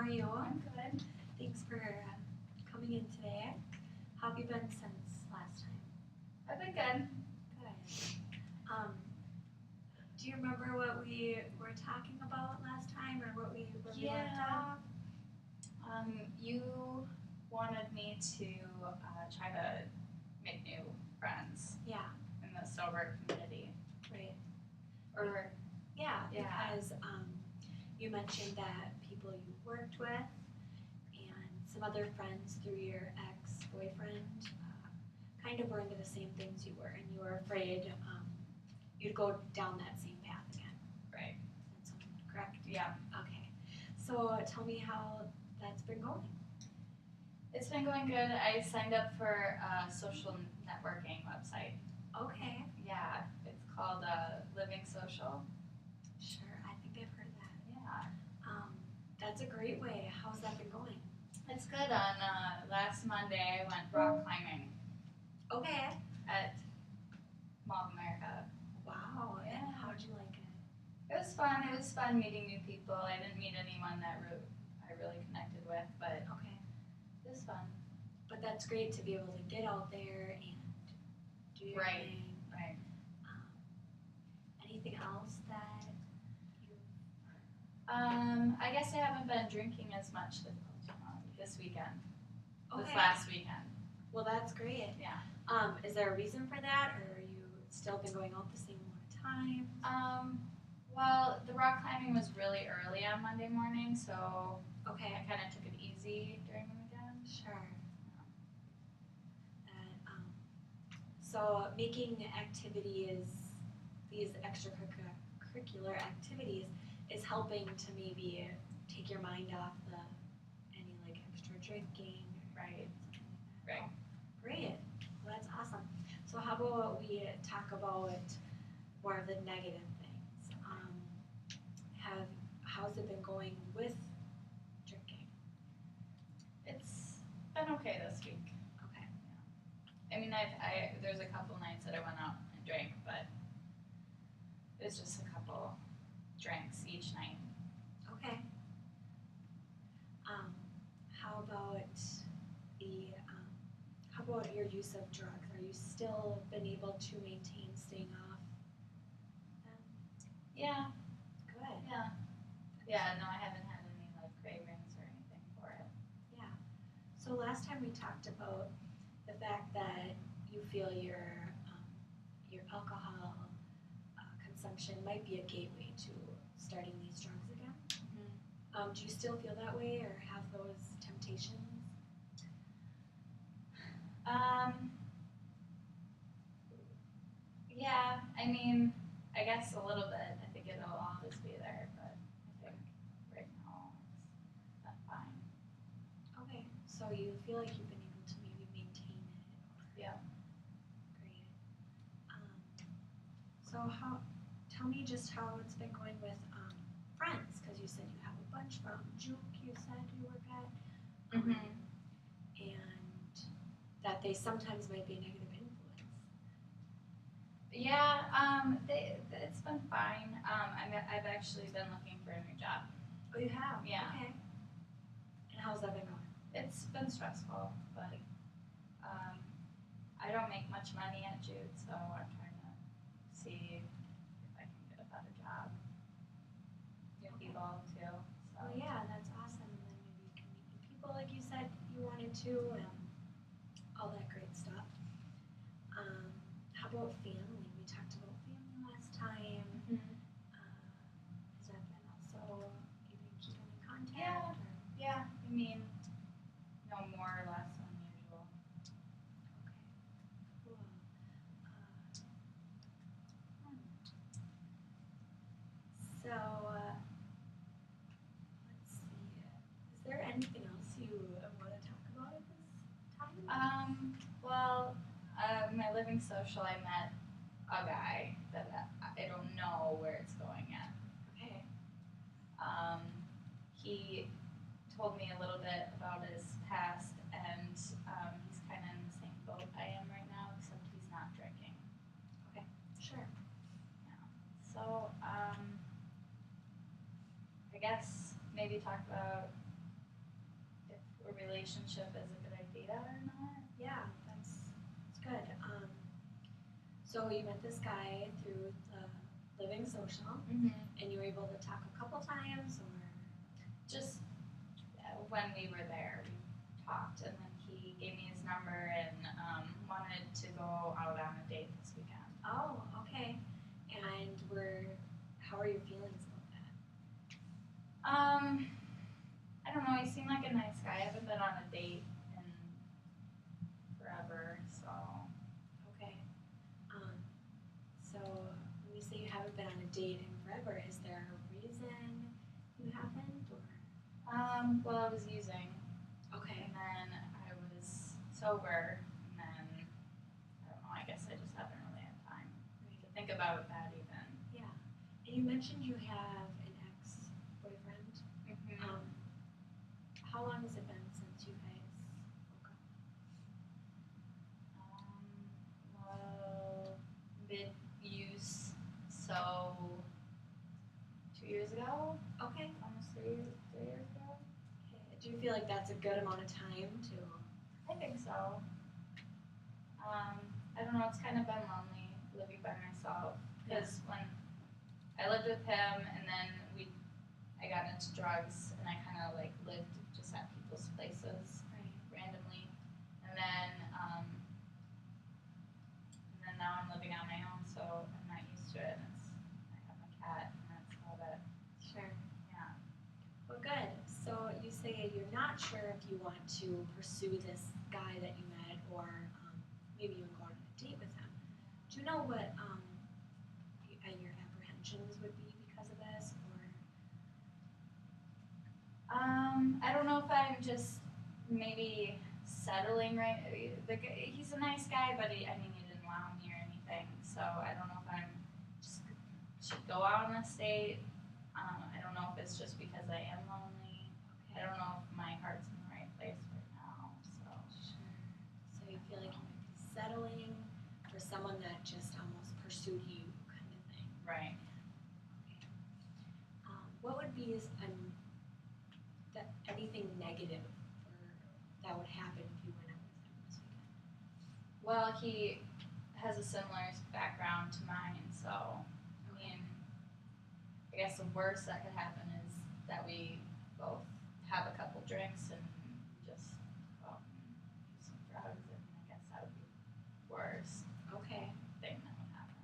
are you? I'm good. Thanks for coming in today. How have you been since last time? I've been good. Good. Do you remember what we were talking about last time, or what we left off? You wanted me to try to make new friends Yeah, in the sober community. right. Or Yeah, Yeah. because you mentioned that people you worked with and some other friends through your ex-boyfriend kind of were into the same things you were, and you were afraid you'd go down that same path again. right. That sound correct? Yeah. Okay. So tell me how that's been going. It's been going good. I signed up for a social networking website. Okay. Yeah. It's called Living Social. Sure, I think I've heard of that. Yeah. That's a great way. How's that been going? It's good. On last Monday, I went rock climbing Okay. at Mall of America. Wow. Yeah. And how'd you like it? It was fun. It was fun meeting new people. I didn't meet anyone that I really connected with, but Okay. it was fun. But that's great to be able to get out there and do your Right. thing. Right. Anything else that you? I guess I haven't been drinking as much this weekend. Okay. This last weekend. Well, that's great. Yeah. Is there a reason for that, or are you still been going out the same amount of time? Well, the rock climbing was really early on Monday morning, so Okay. I kind of took it easy during the weekend. Sure. So making activities, these extracurricular activities, is helping to maybe take your mind off any like extra drinking or Right. something like that. Right. Oh, great. Well, that's awesome. So how about we talk about more of the negative things? How's it been going with drinking? It's been okay this week. Okay. I mean, there's a couple nights that I went out and drank, but it was just a couple drinks each night. Okay. How about how about your use of drugs? Are you still been able to maintain staying off them? Yeah. Good. Yeah. Yeah. No, I haven't had any like cravings or anything for it. Yeah. So last time we talked about the fact that you feel your alcohol consumption might be a gateway to starting these drugs again. Mm-hmm. Do you still feel that way, or have those temptations? Yeah. I mean, I guess a little bit. I think it'll always be there, but I think right now it's not fine. Okay. So you feel like you've been able to maybe maintain it. Yeah. Great. So tell me just how it's been going with friends, because you said you have a bunch from Juke, you said you work at, Mm-hmm. and that they sometimes might be a negative influence. Yeah. It's been fine. I've actually been looking for a new job. Oh, you have? Yeah. Okay. And how's that been going? It's been stressful, but I don't make much money at Jude, so I'm trying to see if I can get a better job. New Okay. people too. So. Well, yeah, that's awesome. And then maybe you can meet new people like you said you wanted to, and all that great stuff. How about family? We talked about family last time. Mm-hmm. Has that been also, you've been keeping in contact? Yeah. Or? Yeah. I mean, no more or less than usual. Okay, cool. So, let's see. Is there anything else you want to talk about at this time? Well, my living social, I met a guy that I don't know where it's going yet. Okay. He told me a little bit about his past, and he's kind of in the same boat I am right now, except he's not drinking. Okay. Sure. Yeah. So, I guess maybe talk about a relationship is a good idea or not. Yeah, that's good. So you met this guy through the Living Social, and you were able to talk a couple times, or Just when we were there, we talked, and then he gave me his number and wanted to go out on a date this weekend. oh, okay. And how are your feelings about that? I don't know. He seemed like a nice guy. I haven't been on a date in forever, so. Okay. So when you say you haven't been on a date in forever, is there a reason you haven't, or? Well, I was using, Okay. and then I was sober, and then I don't know. I guess I just haven't really had time to think about that even. Yeah. And you mentioned you have an ex-boyfriend. How long has it been since you guys broke up? Well, mid-use, so 2 years ago, Okay. almost 3 years ago. Do you feel like that's a good amount of time to? I think so. I don't know. It's kind of been lonely living by myself because when I lived with him, and then I got into drugs, and I kind of like lived just at people's places randomly, and then now I'm living on my own, so I'm not used to it. And I have my cat, and that's about it. Sure. Yeah. Well, good. So you say you're not sure if you want to pursue this guy that you met, or maybe even go on a date with him. Do you know what your apprehensions would be because of this, or? I don't know if I'm just maybe settling right. He's a nice guy, but he didn't wow me or anything. So I don't know if I'm just should go out on this date. I don't know if it's just because I am lonely. Okay. I don't know if my heart's in the right place right now. So. Sure. So you feel like you might be settling for someone that just almost pursued you, kind of thing. Right. Okay. What would be anything negative that would happen if you went out with him this weekend? Well, he has a similar background to mine, so I mean, I guess the worst that could happen is that we both have a couple drinks and just go out and do some drugs, and I guess that would be the worst Okay. thing that would happen.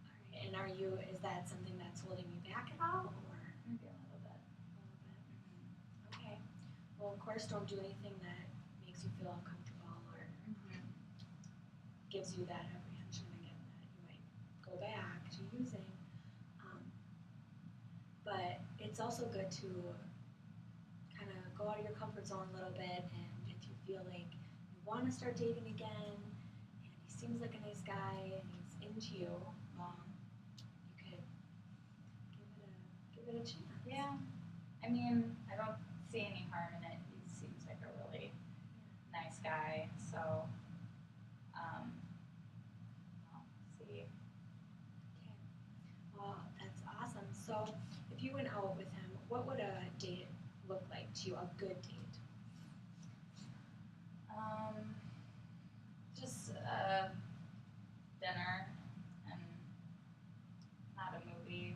All right. And is that something that's holding you back at all, or? Maybe a little bit. Okay. Well, of course, don't do anything that makes you feel uncomfortable or gives you that apprehension again that you might go back to using. But it's also good to kind of go out of your comfort zone a little bit, and if you feel like you want to start dating again, and he seems like a nice guy and he's into you, you could give it a chance. Yeah. I mean, I don't see any harm in it. He seems like a really nice guy, so we'll see. Okay. Well, that's awesome. So, if you went out with him, what would a date look like to you? A good date? Just dinner and not a movie.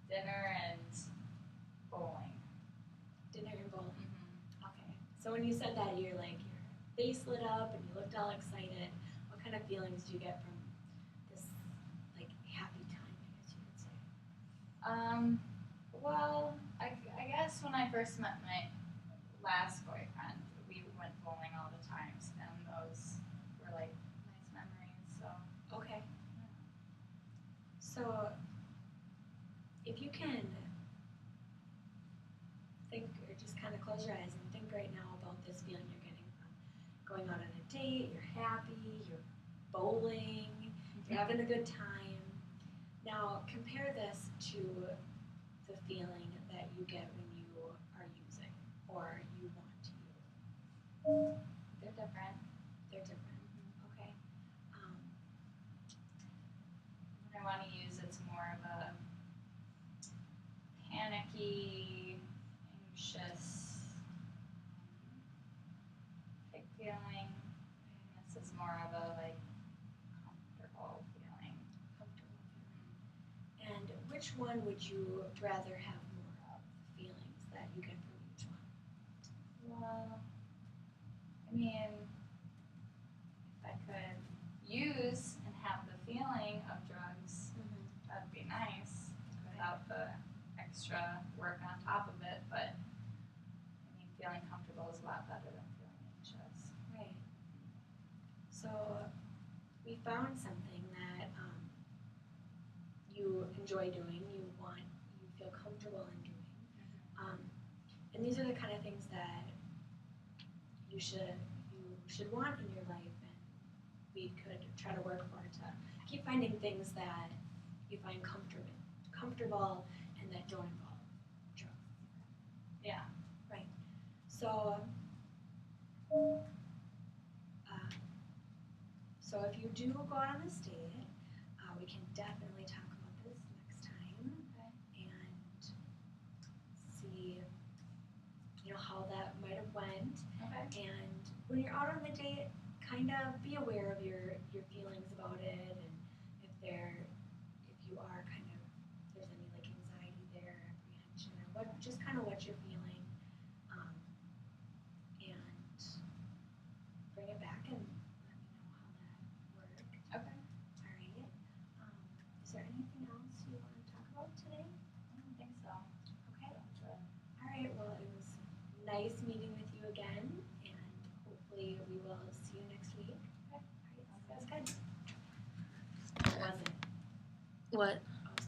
Dinner and bowling. Dinner and bowling. Okay. So when you said that, your face lit up and you looked all excited. What kind of feelings do you get from this happy time, I guess you could say? Well, I guess when I first met my last boyfriend, we went bowling all the times, and those were nice memories. So. Okay. So if you can think, or just kind of close your eyes and think right now about this feeling you're getting from going out on a date, you're happy, you're bowling, you're having a good time. Now compare this to the feeling that you get when you are using or you want to use. They're different. They're different. Okay. When I want to use, it's more of a panicky, anxious, big feeling. This is more of a like comfortable feeling. Comfortable feeling. And which one would you rather have more of, the feelings that you get from each one? Well, I mean, if I could use and have the feeling of drugs, that'd be nice without the extra work on top of it. But I mean, feeling comfortable is a lot better than feeling anxious. Right. So we found something that you enjoy doing, you feel comfortable in doing. And these are the kind of things that you should want in your life, and we could try to work for to keep finding things that you find comfortable and that don't involve drugs. Yeah. Right. So so if you do go out on this date, we can definitely talk about this next time. Okay. And see, how that might have went. Okay. And when you're out on the date, kind of be aware of your feelings about it, and if you are kind of, if there's any like anxiety there, apprehension, or just kind of what you're feeling, and bring it back and let me know how that worked. Okay. All right. Is there anything else you want to talk about today? I don't think so. Okay. All right. Well, it was nice meeting with you again, and hopefully we will see you next week. Okay. All right. That's good. It wasn't. What?